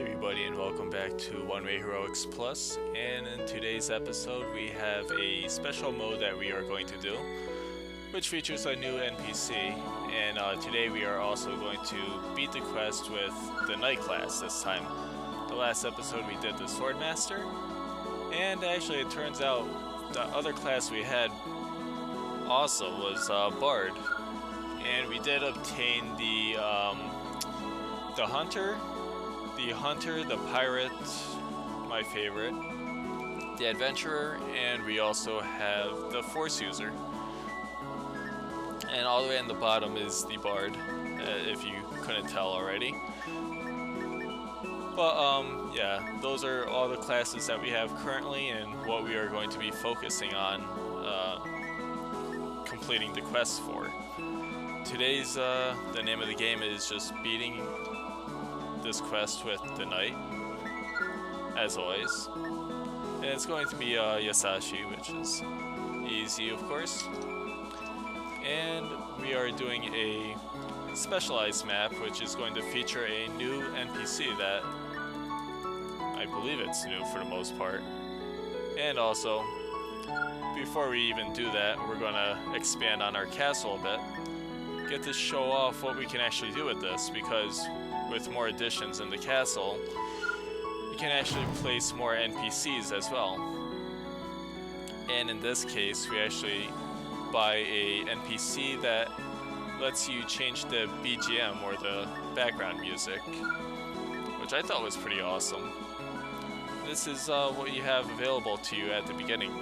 everybody, and welcome back to One Way Heroics Plus. And in today's episode, we have a special mode that we are going to do, which features a new NPC. And today we are also going to beat the quest with the Knight class this time. The last episode we did the Swordmaster, and actually it turns out the other class we had also was Bard, and we did obtain the Hunter, the Pirate, my favorite, the Adventurer, and we also have the Force User. And all the way in the bottom is the Bard, if you couldn't tell already. But yeah, those are all the classes that we have currently and what we are going to be focusing on completing the quest for. Today's, the name of the game is just beating this quest with the Knight, as always. And it's going to be Yasashi, which is easy, of course. And we are doing a specialized map, which is going to feature a new NPC that I believe it's new for the most part. And also, before we even do that, we're going to expand on our castle a bit. Get to show off what we can actually do with this, because with more additions in the castle, you can actually place more NPCs as well. And in this case, we actually buy a NPC that lets you change the BGM, or the background music, which I thought was pretty awesome. This is what you have available to you at the beginning.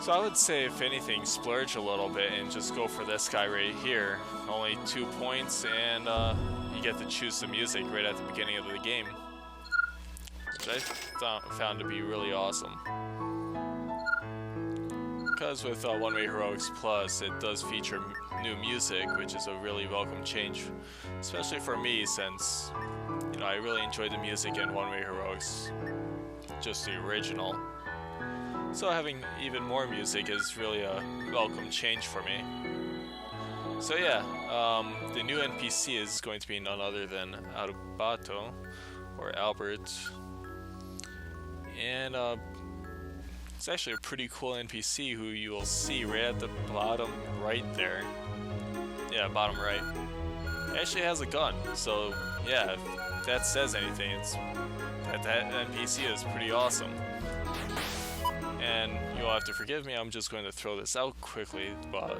So I would say, if anything, splurge a little bit and just go for this guy right here. Only 2 points, and you get to choose the music right at the beginning of the game, which I found to be really awesome. Because with One Way Heroics Plus, it does feature new music, which is a really welcome change, especially for me, since I really enjoyed the music in One Way Heroics, just the original. So having even more music is really a welcome change for me. So yeah, the new NPC is going to be none other than Alberto, or Albert. And it's actually a pretty cool NPC who you will see right at the bottom right there. Yeah, bottom right. He actually has a gun, so yeah, if that says anything, it's that NPC is pretty awesome. And you'll have to forgive me, I'm just going to throw this out quickly, but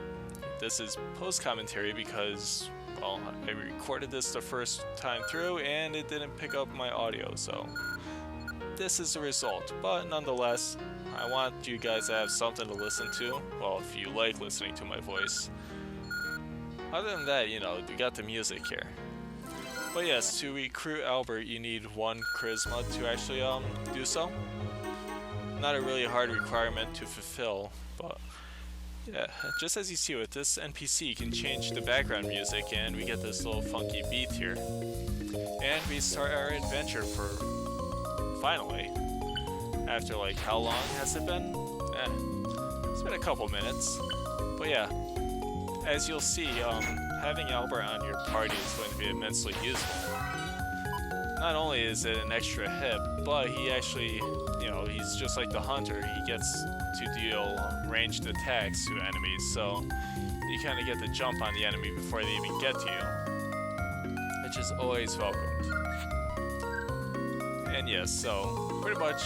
this is post-commentary because, well, I recorded this the first time through and it didn't pick up my audio, so this is the result. But nonetheless, I want you guys to have something to listen to, well, if you like listening to my voice. Other than that, we got the music here. But yes, to recruit Albert, you need 1 charisma to actually do so. Not a really hard requirement to fulfill, but yeah, just as you see with this NPC, you can change the background music and we get this little funky beat here. And we start our adventure finally. After how long has it been? It's been a couple minutes. But yeah, as you'll see, having Albert on your party is going to be immensely useful. Not only is it an extra hit, but he actually, he's just like the Hunter. He gets to deal ranged attacks to enemies, so you kind of get the jump on the enemy before they even get to you, which is always welcomed. And yes, so pretty much,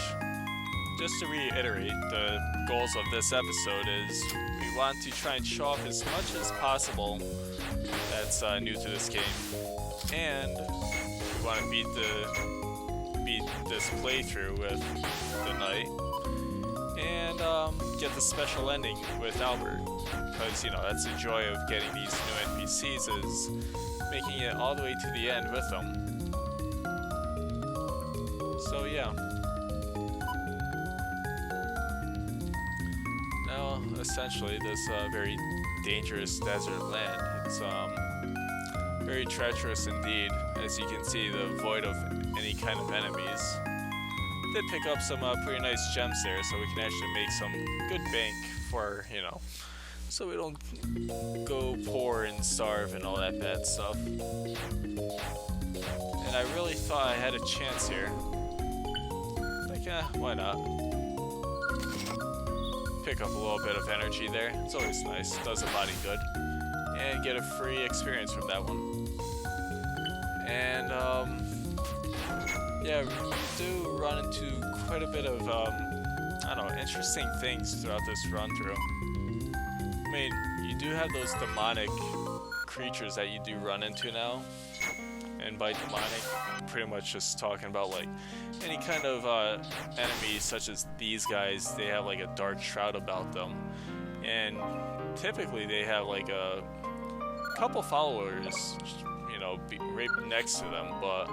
just to reiterate, the goals of this episode is we want to try and show off as much as possible that's new to this game, and we want to beat this playthrough with the Knight, and get the special ending with Albert, because that's the joy of getting these new NPCs, is making it all the way to the end with them. So yeah. Now, essentially, this very dangerous desert land, it's very treacherous indeed. As you can see, devoid of any kind of enemies. Did pick up some pretty nice gems there, so we can actually make some good bank for, so we don't go poor and starve and all that bad stuff. And I really thought I had a chance here. Like, why not? Pick up a little bit of energy there. It's always nice. Does the body good. And get a free experience from that one. And, yeah, we do run into quite a bit of, I don't know, interesting things throughout this run-through. I mean, you do have those demonic creatures that you do run into now. And by demonic, I'm pretty much just talking about like any kind of enemies such as these guys. They have like a dark shroud about them, and typically they have like a couple followers, you know, right next to them. But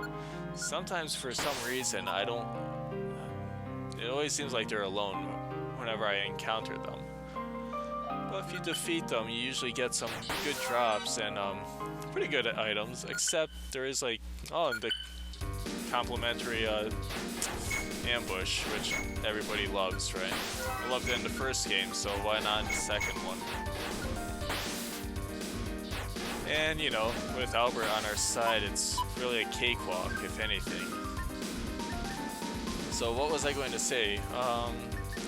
sometimes for some reason I don't. It always seems like they're alone whenever I encounter them. But if you defeat them, you usually get some good drops and pretty good items, except there is like, the complimentary ambush, which everybody loves, right? I loved it in the first game, so why not in the second one? And, you know, with Albert on our side, it's really a cakewalk, if anything. So what was I going to say?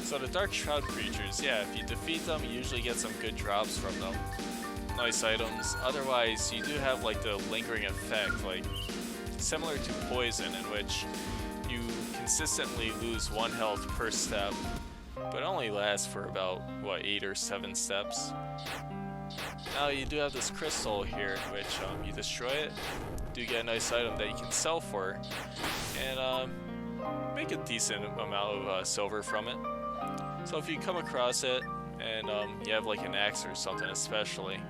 So the Dark Shroud creatures, yeah, if you defeat them, you usually get some good drops from them. Nice items. Otherwise, you do have like the lingering effect, like similar to poison, in which you consistently lose 1 health per step, but only lasts for about, what, 8 or 7 steps. Now you do have this crystal here, in which you destroy it, do get a nice item that you can sell for, and make a decent amount of silver from it. So if you come across it, and you have like an axe or something especially,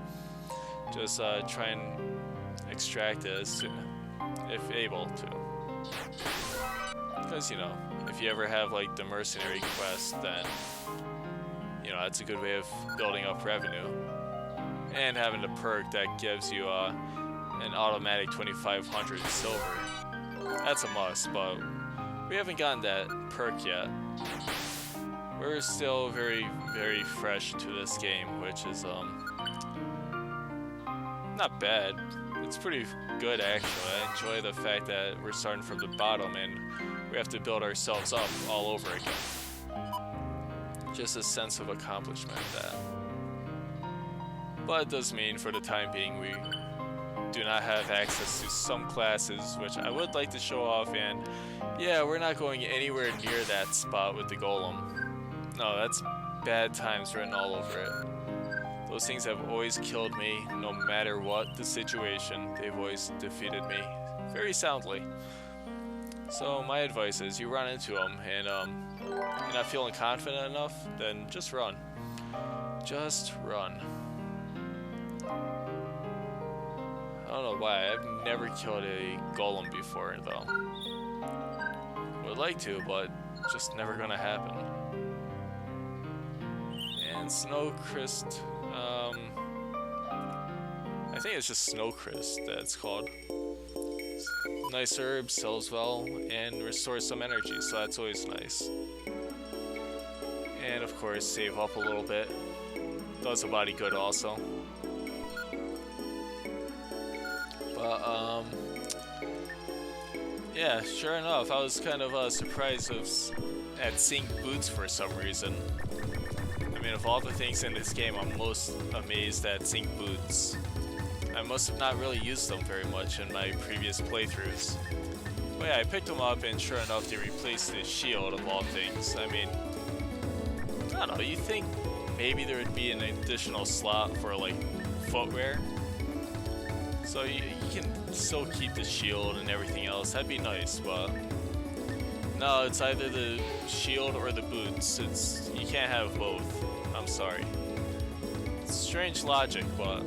just try and extract it as soon, if able to. Because, you know, if you ever have like the mercenary quest, then, you know, that's a good way of building up revenue. And having the perk that gives you an automatic 2,500 silver. That's a must, but we haven't gotten that perk yet. We're still very, very fresh to this game, which is not bad. It's pretty good, actually. I enjoy the fact that we're starting from the bottom and we have to build ourselves up all over again. Just a sense of accomplishment, that. But it does mean, for the time being, we do not have access to some classes, which I would like to show off, and yeah, we're not going anywhere near that spot with the golem. No, that's bad times written all over it. Those things have always killed me, no matter what the situation. They've always defeated me very soundly. So my advice is, you run into them, and you're not feeling confident enough, then just run. Just run. I don't know why, I've never killed a golem before, though. Would like to, but just never gonna happen. And Snowcrest, I think it's just Snowcrest that it's called. Nice herb, sells well, and restores some energy, so that's always nice. And of course, save up a little bit. Does the body good also. But, yeah, sure enough, I was kind of surprised at seeing boots for some reason. I mean, of all the things in this game, I'm most amazed at seeing boots. I must have not really used them very much in my previous playthroughs. But yeah, I picked them up, and sure enough, they replaced the shield of all things. I mean, I don't know, you think maybe there would be an additional slot for, like, footwear? So you can still keep the shield and everything else, that'd be nice, but no, it's either the shield or the boots. You can't have both. I'm sorry. It's strange logic, but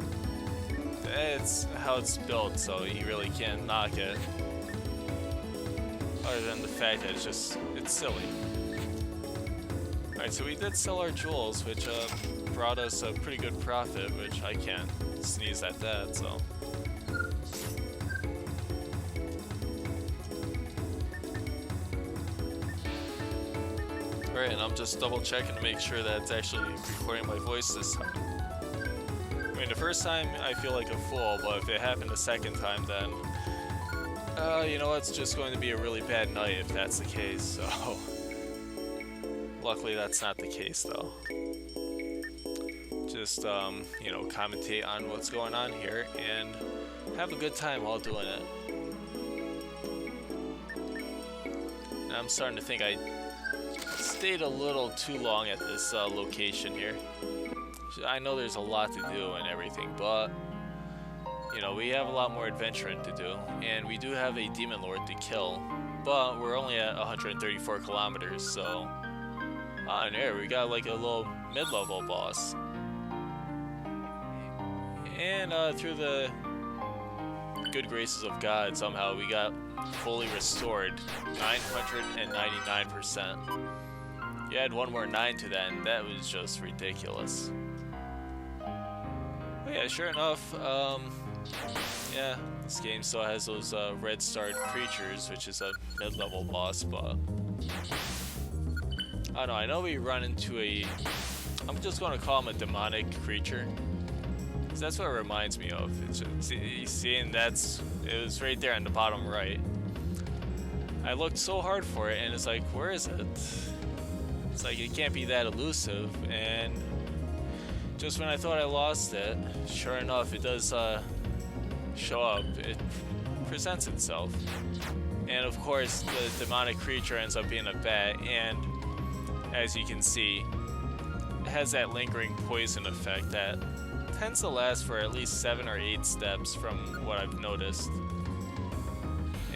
it's how it's built, so you really can't knock it. Other than the fact that it's silly. Alright, so we did sell our jewels, which brought us a pretty good profit, which I can't sneeze at that, so. Alright, and I'm just double checking to make sure that it's actually recording my voice this time. mean, the first time I feel like a fool, but if it happened a second time, then you know, it's just going to be a really bad night if that's the case. So luckily that's not the case though. Just you know, commentate on what's going on here and have a good time while doing it. And I'm starting to think I stayed a little too long at this location here. I know there's a lot to do and everything, but you know, we have a lot more adventuring to do, and we do have a demon lord to kill, but we're only at 134 kilometers, so and there we got like a little mid-level boss. And through the good graces of God, somehow we got fully restored 999%. You add one more 9 to that, and that was just ridiculous. But yeah, sure enough, yeah, this game still has those red starred creatures, which is a mid-level boss, but I don't know, I know we run into I'm just going to call him a demonic creature, because that's what it reminds me of. It's just, you see, and it was right there on the bottom right. I looked so hard for it, and it's like, where is it? It's like, it can't be that elusive, and just when I thought I lost it, sure enough, it does show up. It presents itself. And of course, the demonic creature ends up being a bat, and as you can see, it has that lingering poison effect that tends to last for at least 7 or 8 steps from what I've noticed.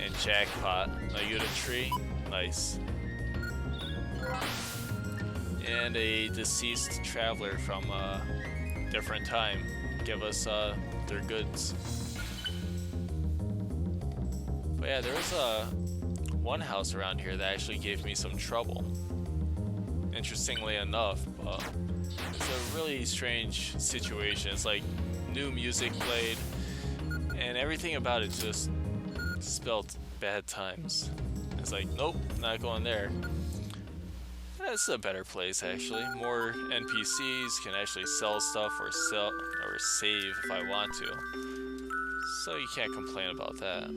And jackpot, Nayuta tree, nice. And a deceased traveler from a different time give us their goods. But yeah, there was one house around here that actually gave me some trouble. Interestingly enough, but it's a really strange situation. It's like new music played, and everything about it just spelled bad times. It's like, nope, not going there. That's a better place actually. More NPCs, can actually sell stuff or save if I want to. So you can't complain about that.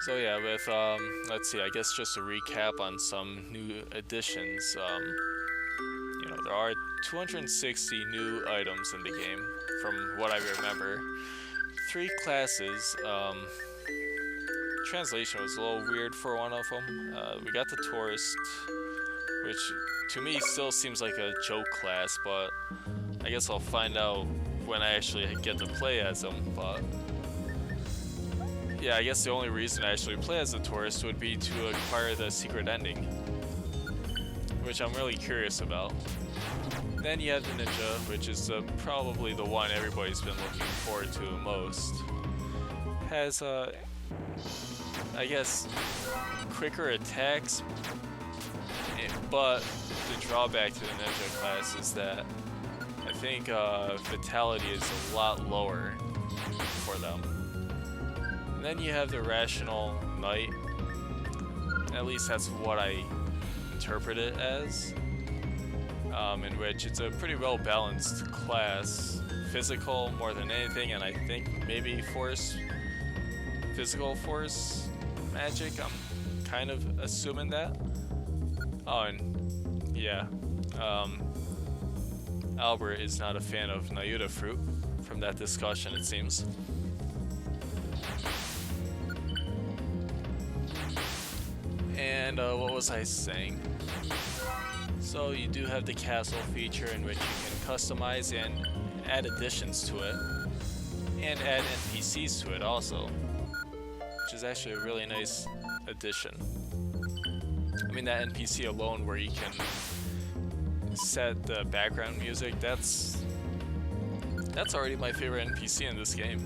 So yeah, with let's see, I guess just to recap on some new additions, you know, there are 260 new items in the game from what I remember. 3 classes. Translation was a little weird for one of them. We got the tourist, which to me still seems like a joke class, but I guess I'll find out when I actually get to play as him. But yeah, I guess the only reason I actually play as a tourist would be to acquire the secret ending, which I'm really curious about. Then you have the ninja, which is probably the one everybody's been looking forward to most. Has I guess quicker attacks, but the drawback to the ninja class is that I think fatality is a lot lower for them. And then you have the rational knight. At least that's what I interpret it as, in which it's a pretty well balanced class, physical more than anything, and I think maybe physical force magic. I'm kind of assuming that. Oh, and yeah, Albert is not a fan of Nayuta fruit from that discussion, it seems. And what was I saying? So you do have the castle feature in which you can customize and add additions to it, and add NPCs to it also, which is actually a really nice addition. I mean, that NPC alone where you can set the background music, that's already my favorite NPC in this game.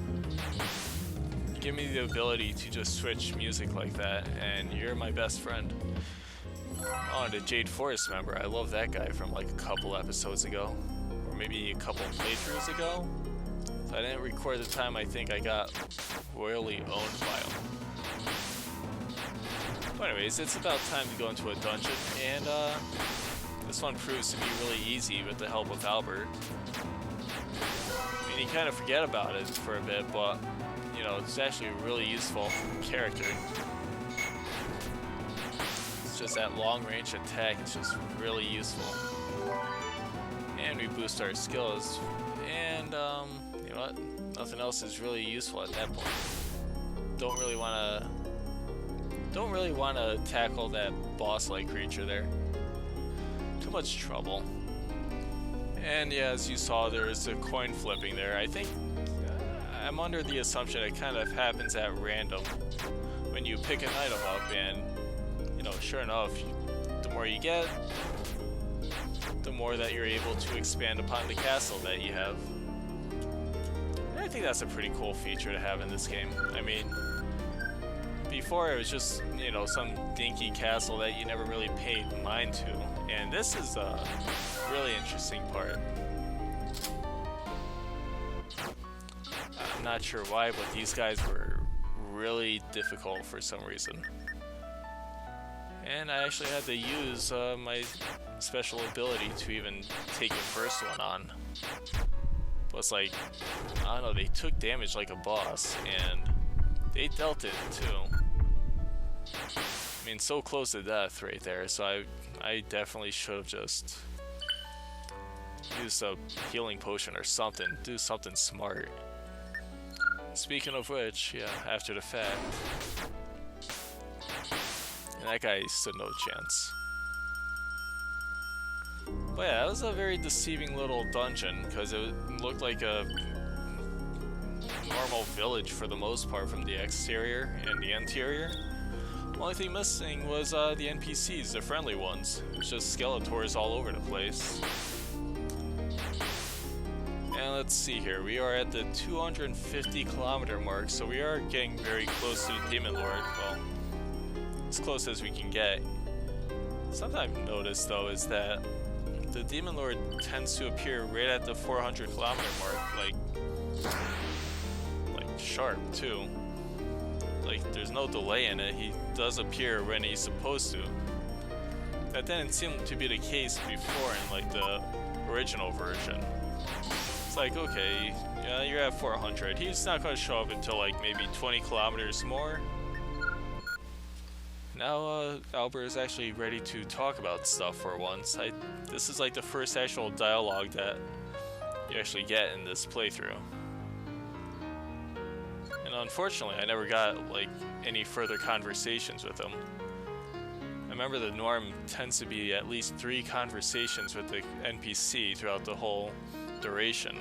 You give me the ability to just switch music like that, and you're my best friend. Oh, and the Jade Forest member, I love that guy from like a couple episodes ago, or maybe a couple playthroughs ago. So I didn't record the time I think I got royally owned by him. But anyways, it's about time to go into a dungeon, and this one proves to be really easy with the help of Albert. I mean, you kind of forget about it for a bit, but, you know, it's actually a really useful character. It's just that long-range attack is just really useful. And we boost our skills, and, you know what? Nothing else is really useful at that point. Don't really want to tackle that boss-like creature there. Too much trouble. And yeah, as you saw, there is a coin flipping there. I think I'm under the assumption it kind of happens at random when you pick an item up, and you know, sure enough, the more you get, the more that you're able to expand upon the castle that you have. And I think that's a pretty cool feature to have in this game. I mean, before it was just, you know, some dinky castle that you never really paid mind to, and this is a really interesting part. I'm not sure why, but these guys were really difficult for some reason. And I actually had to use my special ability to even take the first one on. But it's like, I don't know, they took damage like a boss, and they dealt it too. I mean, so close to death right there, so I definitely should have just used a healing potion or something, do something smart. Speaking of which, yeah, after the fact, and that guy stood no chance. But yeah, that was a very deceiving little dungeon, because it looked like a normal village for the most part from the exterior and the interior. The only thing missing was the NPCs, the friendly ones. It's just Skeletors all over the place. And let's see here, we are at the 250 kilometer mark, so we are getting very close to the Demon Lord. Well, as close as we can get. Something I've noticed though is that the Demon Lord tends to appear right at the 400 kilometer mark, like sharp too. Like, there's no delay in it, he does appear when he's supposed to. That didn't seem to be the case before in like the original version. It's like, okay, yeah, you're at 400, he's not going to show up until like maybe 20 kilometers more. Now Albert is actually ready to talk about stuff for once. This is like the first actual dialogue that you actually get in this playthrough. And unfortunately, I never got like any further conversations with him. I remember the norm tends to be at least 3 conversations with the NPC throughout the whole duration.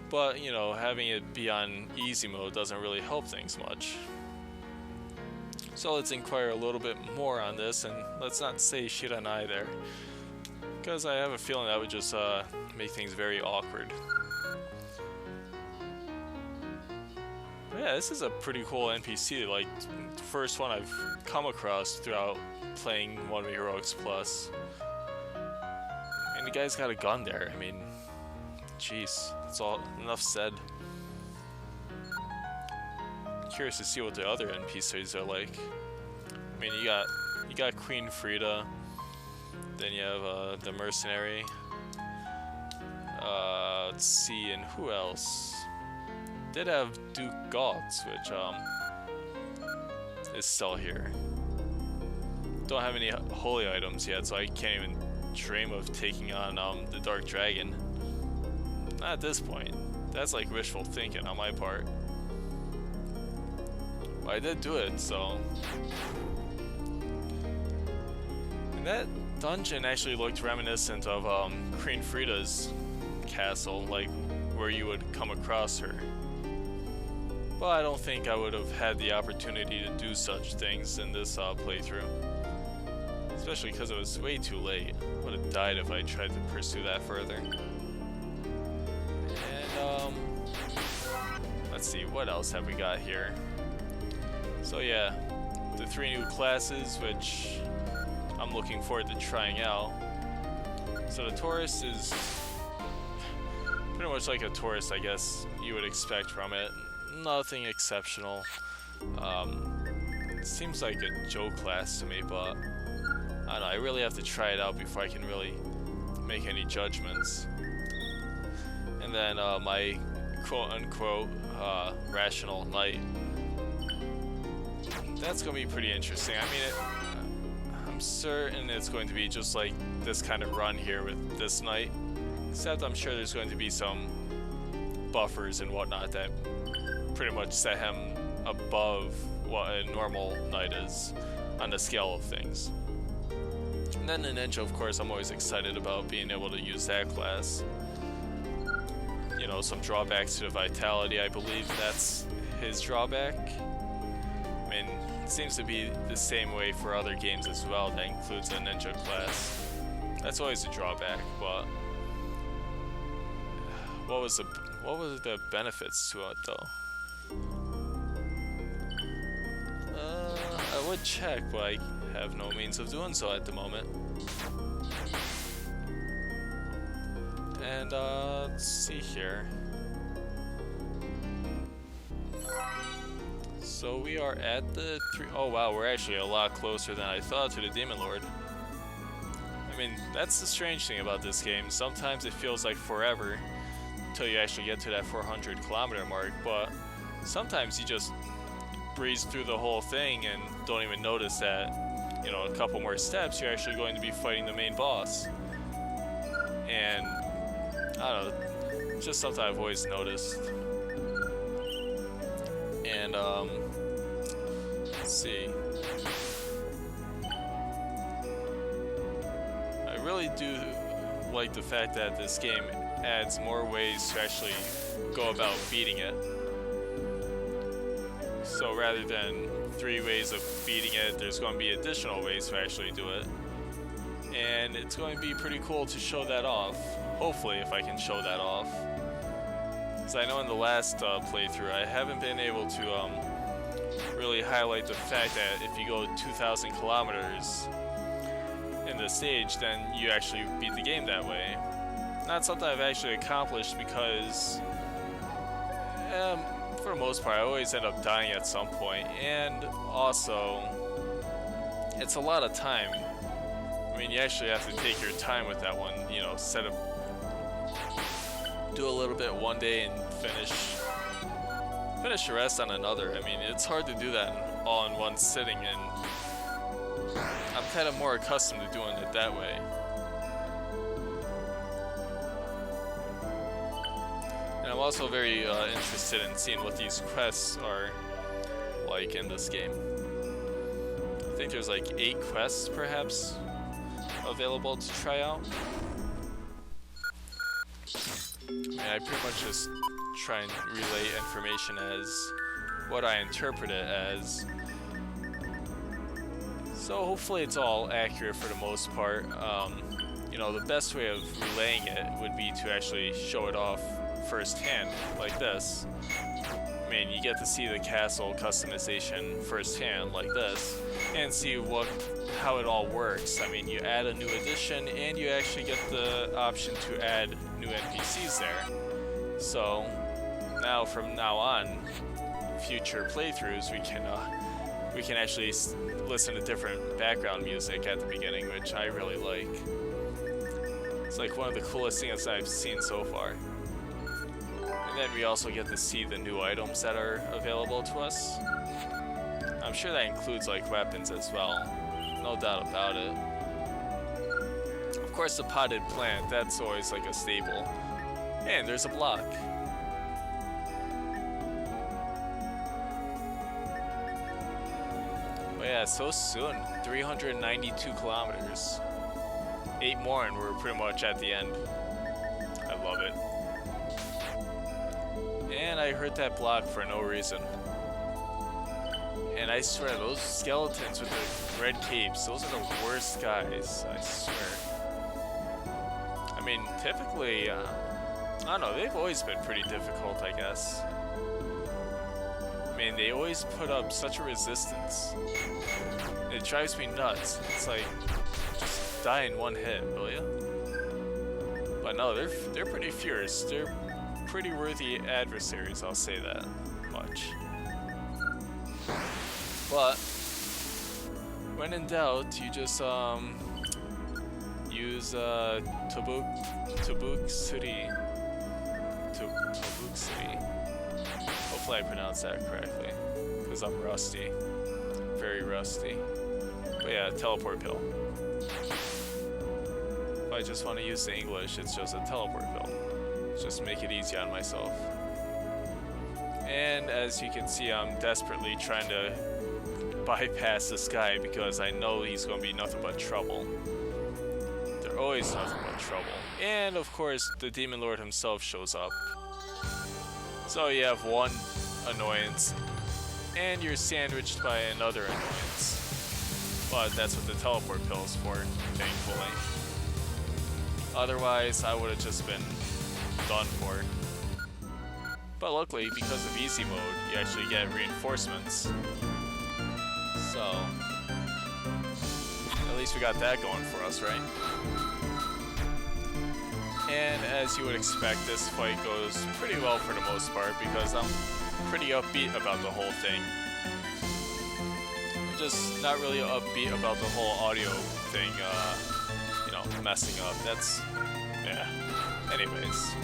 But, you know, having it be on easy mode doesn't really help things much. So let's inquire a little bit more on this, and let's not say shit on either, because I have a feeling that would just make things very awkward. But yeah, this is a pretty cool NPC, like the first one I've come across throughout playing One Way Heroics Plus. And the guy's got a gun there. I mean, jeez, that's all enough said. Curious to see what the other NPCs are like. I mean, you got Queen Frida, then you have the mercenary. Let's see, and who else? Did have Duke Gauntz, which is still here. Don't have any holy items yet, so I can't even dream of taking on the Dark Dragon. Not at this point. That's like wishful thinking on my part. But I did do it, so. And that dungeon actually looked reminiscent of Queen Frida's castle, like where you would come across her. But I don't think I would have had the opportunity to do such things in this playthrough. Especially because it was way too late. I would have died if I tried to pursue that further. And let's see, what else have we got here? So yeah, the 3 new classes, which I'm looking forward to trying out. So the Taurus is pretty much like a Taurus, I guess you would expect from it. Nothing exceptional. It seems like a Joe class to me, but I don't know, I really have to try it out before I can really make any judgments. And then my quote-unquote rational night. That's going to be pretty interesting. I mean, I'm certain it's going to be just like this kind of run here with this night. Except I'm sure there's going to be some buffers and whatnot that pretty much set him above what a normal night is on the scale of things. And then the ninja, of course, I'm always excited about being able to use that class. You know, some drawbacks to the vitality, I believe that's his drawback. I mean, it seems to be the same way for other games as well that includes a ninja class. That's always a drawback, but what was the benefits to it though? I would check, but I have no means of doing so at the moment. And let's see here. So we are at the oh wow, we're actually a lot closer than I thought to the Demon Lord. I mean, that's the strange thing about this game. Sometimes it feels like forever until you actually get to that 400-kilometer mark, but sometimes you just breeze through the whole thing and don't even notice that, you know, a couple more steps you're actually going to be fighting the main boss. And I don't know, it's just something I've always noticed. And let's see. I really do like the fact that this game adds more ways to actually go about beating it. So rather than 3 ways of beating it, there's going to be additional ways to actually do it. And it's going to be pretty cool to show that off. Hopefully, if I can show that off. Because I know in the last playthrough, I haven't been able to really highlight the fact that if you go 2,000 kilometers in the stage, then you actually beat the game that way. Not something I've actually accomplished because for the most part I always end up dying at some point, and also it's a lot of time. I mean, you actually have to take your time with that one, you know, do a little bit one day and finish the rest on another. I mean, it's hard to do that all in one sitting, and I'm kind of more accustomed to doing it that way. And I'm also very interested in seeing what these quests are like in this game. I think there's like 8 quests perhaps available to try out. And I pretty much just try and relay information as what I interpret it as. So hopefully it's all accurate for the most part. You know, the best way of relaying it would be to actually show it off firsthand, like this. I mean, you get to see the castle customization firsthand, like this, and see how it all works. I mean, you add a new addition, and you actually get the option to add new NPCs there. So now, from now on, future playthroughs, we can actually listen to different background music at the beginning, which I really like. It's like one of the coolest things I've seen so far. And then we also get to see the new items that are available to us. I'm sure that includes like weapons as well, no doubt about it. Of course, the potted plant, that's always like a staple. And there's a block. But yeah, so soon, 392 kilometers. 8 more and we're pretty much at the end. I love it. And I heard that block for no reason. And I swear, those skeletons with the red capes, those are the worst guys, I swear. I mean, typically, I don't know, they've always been pretty difficult, I guess. I mean, they always put up such a resistance. It drives me nuts. It's like, just die in one hit, will ya? But no, they're pretty fierce. They're pretty worthy adversaries, I'll say that much. But when in doubt, you just use Tabuk City. Tabuk City. Hopefully I pronounced that correctly, because I'm rusty. Very rusty. But yeah, teleport pill. If I just want to use the English, it's just a teleport pill. Just make it easy on myself. And as you can see, I'm desperately trying to bypass this guy because I know he's going to be nothing but trouble. They're always nothing but trouble. And of course, the Demon Lord himself shows up. So you have one annoyance, and you're sandwiched by another annoyance. But that's what the teleport pill is for, thankfully. Otherwise, I would have just been done for. But luckily, because of easy mode, you actually get reinforcements. So, at least we got that going for us, right? And as you would expect, this fight goes pretty well for the most part because I'm pretty upbeat about the whole thing. I'm just not really upbeat about the whole audio thing, you know, messing up. That's, yeah. Anyways.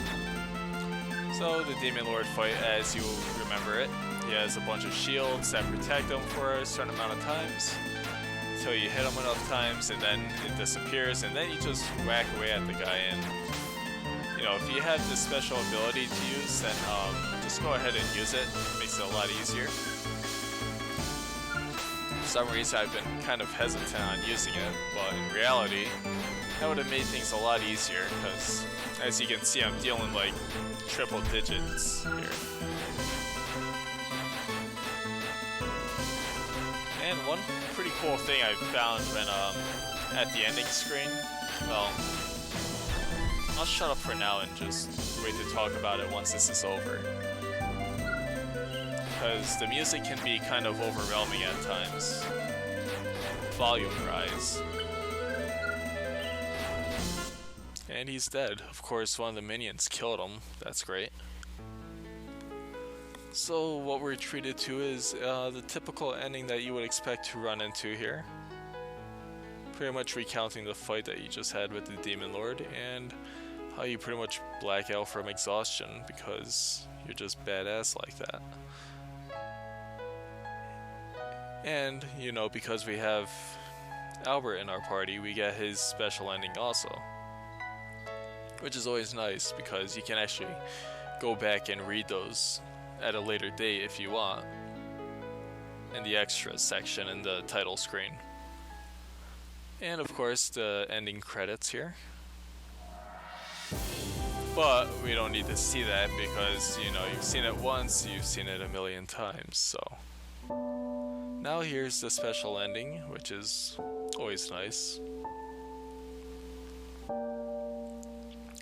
So the Demon Lord fight, as you remember it, he has a bunch of shields that protect him for a certain amount of times until you hit him enough times and then it disappears and then you just whack away at the guy. And you know, if you have this special ability to use, then just go ahead and use it. It makes it a lot easier. For some reason I've been kind of hesitant on using it, but in reality that would have made things a lot easier because as you can see, I'm dealing like triple digits here. And one pretty cool thing I found when at the ending screen, well, I'll shut up for now and just wait to talk about it once this is over. Because the music can be kind of overwhelming at times. Volume rise. And he's dead. Of course, one of the minions killed him. That's great. So what we're treated to is the typical ending that you would expect to run into here. Pretty much recounting the fight that you just had with the Demon Lord and how you pretty much black out from exhaustion because you're just badass like that. And, you know, because we have Albert in our party, we get his special ending also. Which is always nice because you can actually go back and read those at a later date if you want in the extras section in the title screen. And of course the ending credits here. But we don't need to see that because, you know, you've seen it once, you've seen it a million times, so. Now here's the special ending, which is always nice.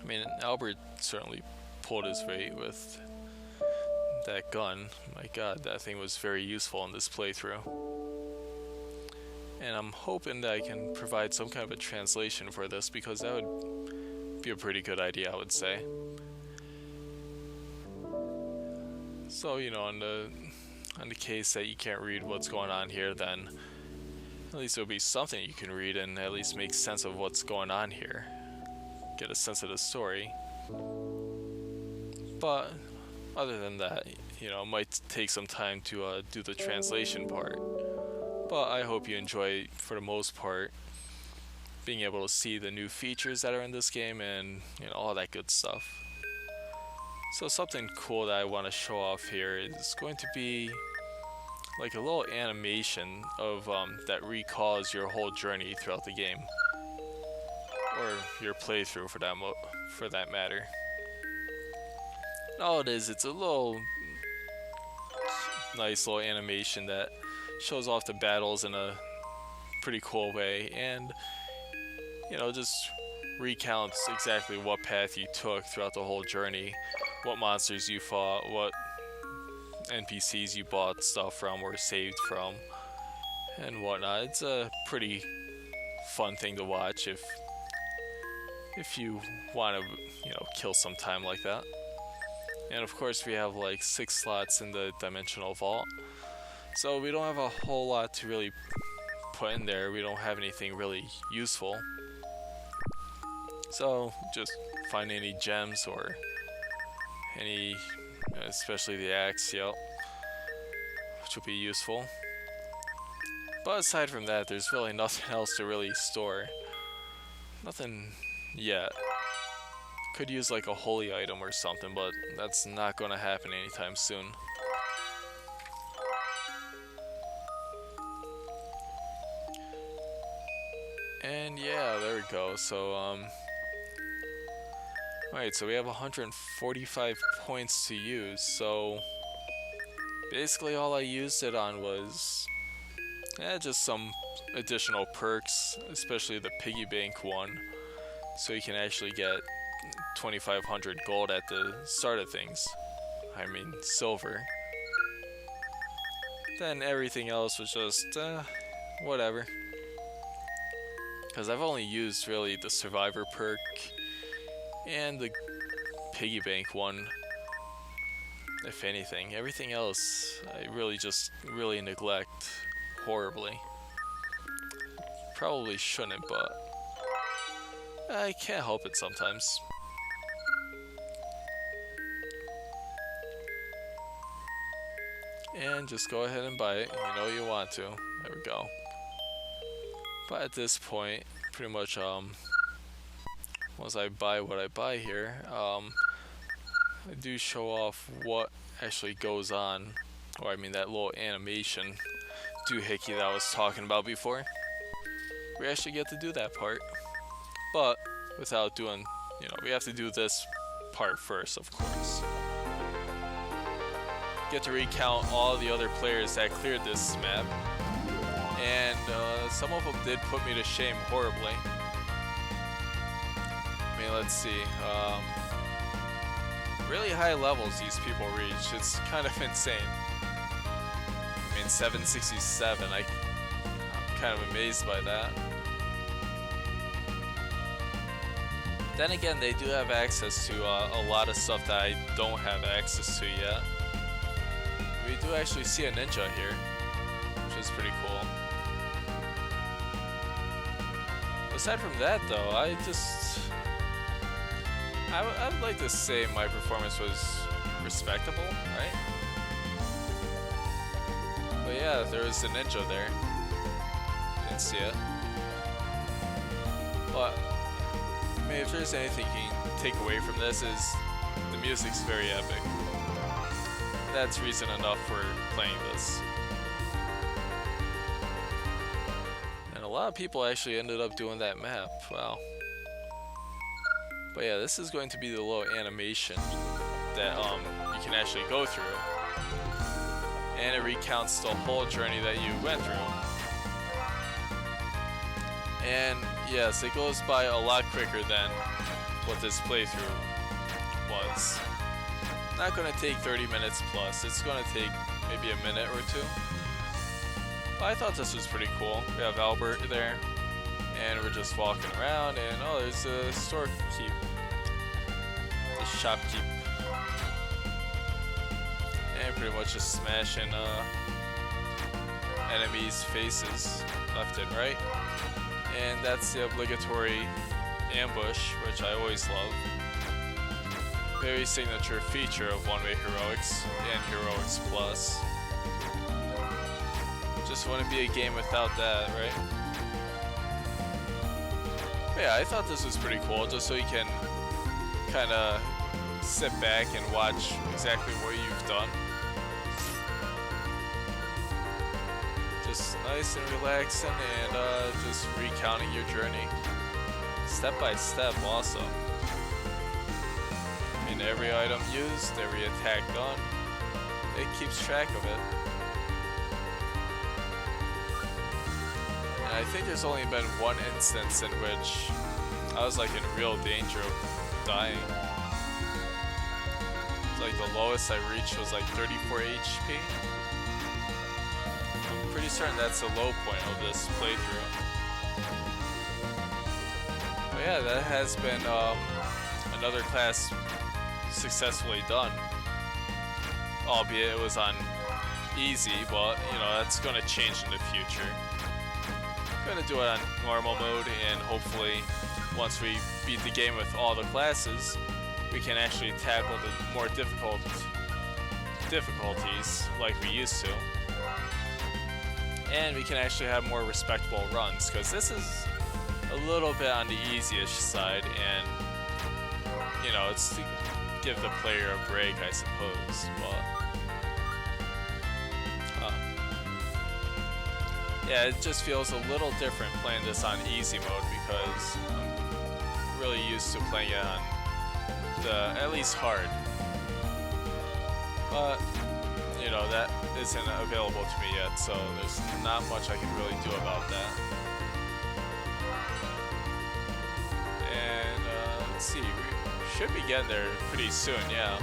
I mean, Albert certainly pulled his weight with that gun. My god, that thing was very useful in this playthrough. And I'm hoping that I can provide some kind of a translation for this because that would be a pretty good idea, I would say. So, you know, on the case that you can't read what's going on here, then at least there'll be something you can read and at least make sense of what's going on here. Get a sense of the story. But other than that, you know, it might take some time to do the translation part. But I hope you enjoy, for the most part, being able to see the new features that are in this game and, you know, all that good stuff. So something cool that I want to show off here is going to be like a little animation of that recalls your whole journey throughout the game. Or your playthrough for that matter. And all it is, it's a little nice little animation that shows off the battles in a pretty cool way and, you know, just recounts exactly what path you took throughout the whole journey, what monsters you fought, what NPCs you bought stuff from or saved from, and whatnot. It's a pretty fun thing to watch if you want to, you know, kill some time like that. And of course we have like 6 slots in the dimensional vault, so we don't have a whole lot to really put in there, we don't have anything really useful. So just find any gems or any, especially the axe, yep, which will be useful. But aside from that, there's really nothing else to really store. Nothing yet. Could use like a holy item or something, but that's not gonna happen anytime soon. And yeah, there we go. So alright, so we have 145 points to use. So basically all I used it on was just some additional perks, especially the piggy bank one, so you can actually get 2,500 gold at the start of things. I mean silver. Then everything else was just whatever, because I've only used really the survivor perk and the piggy bank one, if anything. Everything else I really neglect horribly. Probably shouldn't, but I can't help it sometimes. And just go ahead and buy it. You know you want to. There we go. But at this point, pretty much once I buy what I buy here, I do show off what actually goes on, or I mean that little animation doohickey that I was talking about before. We actually get to do that part, but without doing, we have to do this part first, of course. Get to recount all the other players that cleared this map, and some of them did put me to shame horribly. I mean, let's see, really high levels these people reach. It's kind of insane. I mean, 767, I'm kind of amazed by that. Then again, they do have access to a lot of stuff that I don't have access to yet. We do actually see a ninja here, which is pretty cool. Aside from that though, I would like to say my performance was respectable, right? But yeah, there was a ninja there. Didn't see it. But I mean, if there's anything you can take away from this, is the music's very epic. That's reason enough for playing this. And a lot of people actually ended up doing that map. Wow. But yeah, this is going to be the little animation that you can actually go through. And it recounts the whole journey that you went through. And yes, it goes by a lot quicker than what this playthrough was. Not gonna take 30 minutes plus, it's gonna take maybe a minute or two. But I thought this was pretty cool. We have Albert there, and we're just walking around, and oh, there's a store keep. The shopkeep. And pretty much just smashing enemies' faces left and right. And that's the obligatory ambush, which I always love. Very signature feature of One-Way Heroics and Heroics Plus. Just wouldn't be a game without that, right? But yeah, I thought this was pretty cool, just so you can kind of sit back and watch exactly what you've done. Just nice and relaxing, and just recounting your journey step by step. Also, I mean, every item used, every attack done, it keeps track of it. And I think there's only been one instance in which I was like in real danger of dying. It's like the lowest I reached was like 34 HP. I'm pretty certain that's the low point of this playthrough. But yeah, that has been another class successfully done. Albeit it was on easy, but you know, that's going to change in the future. gonna do it on normal mode, and hopefully once we beat the game with all the classes, we can actually tackle the more difficulties like we used to. And we can actually have more respectable runs, because this is a little bit on the easiest side, and you know, it's to give the player a break, I suppose. But yeah, it just feels a little different playing this on easy mode, because I'm really used to playing it on the at least hard. But you know, that isn't available to me yet, so there's not much I can really do about that. And let's see, we should be getting there pretty soon, yeah.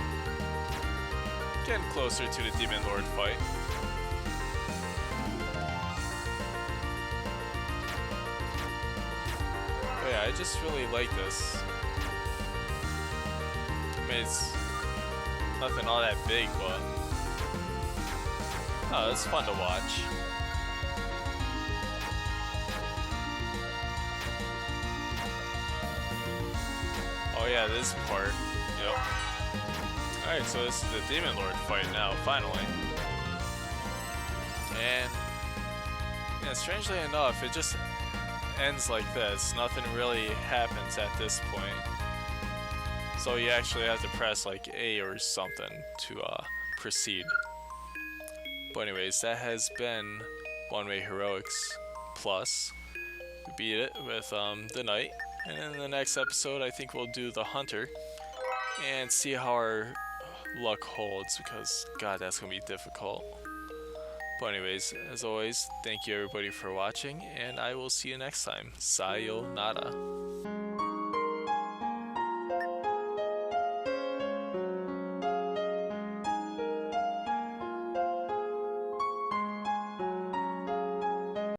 Getting closer to the Demon Lord fight. But yeah, I just really like this. I mean, it's nothing all that big, but oh, it's fun to watch. Oh yeah, this part. Yep. Alright, so this is the Demon Lord fight now, finally. And yeah, strangely enough, it just ends like this. Nothing really happens at this point. So you actually have to press like A or something to proceed. But anyways, that has been One Way Heroics Plus. We beat it with the Knight. And in the next episode, I think we'll do the Hunter. And see how our luck holds, because god, that's going to be difficult. But anyways, as always, thank you everybody for watching, and I will see you next time. Sayonara.